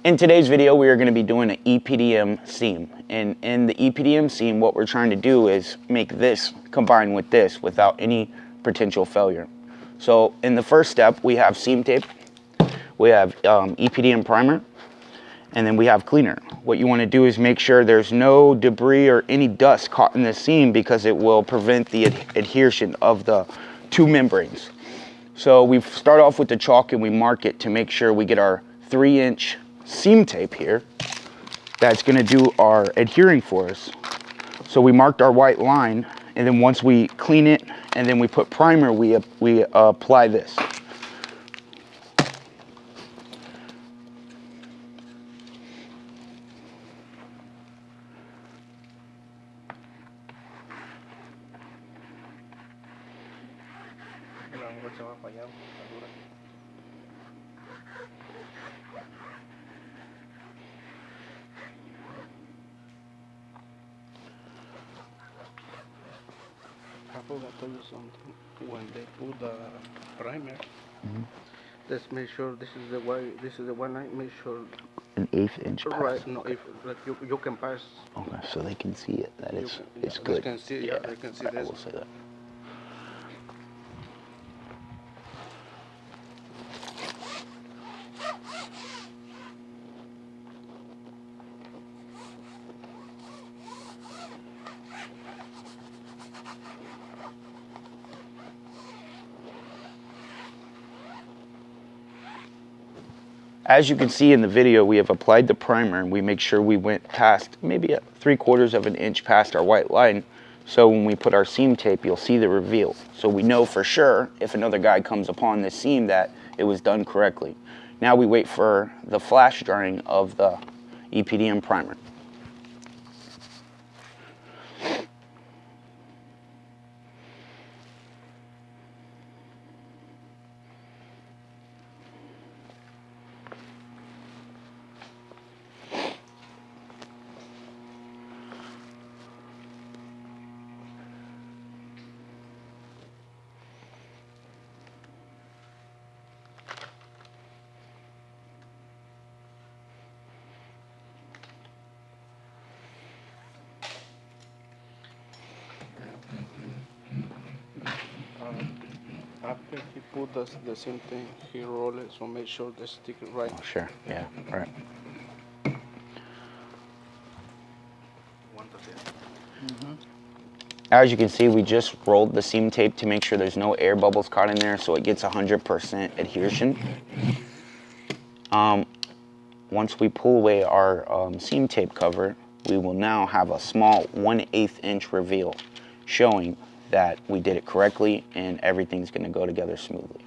In today's video, we are going to be doing an EPDM seam. And in the EPDM seam, what we're trying to do is make this combine with this without any potential failure. So in the first step, we have seam tape, we have EPDM primer, and then we have cleaner. What you want to do is make sure there's no debris or any dust caught in the seam because it will prevent the adhesion of the two membranes. So we start off with the chalk and we mark it to make sure we get our 3-inch seam tape here that's going to do our adhering for us. So we marked our white line, and then once we clean it and then we put primer, we apply this. I forgot to tell you something. When they put the primer, let's make sure this is the one line. Make sure An 1/8 inch pass. right. No, if like you can pass. Okay, so they can see it. That is, it's They good. can see, yeah, they can see I this. will say that. As you can see in the video, we have applied the primer and we make sure we went past maybe 3/4 of an inch past our white line. So when we put our seam tape, you'll see the reveal. So we know for sure if another guy comes upon this seam that it was done correctly. Now we wait for the flash drying of the EPDM primer. After he put the same thing, he roll it, so make sure they stick it right. Oh, sure, yeah, right. As you can see, we just rolled the seam tape to make sure there's no air bubbles caught in there, so it gets 100% adhesion. Once we pull away our seam tape cover, we will now have a small 1/8 inch reveal showing that we did it correctly and everything's going to go together smoothly.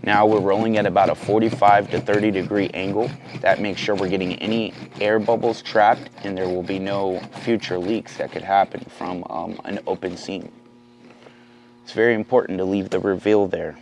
Now we're rolling at about a 45 to 30 degree angle. That makes sure we're getting any air bubbles trapped and there will be no future leaks that could happen from an open seam. It's very important to leave the reveal there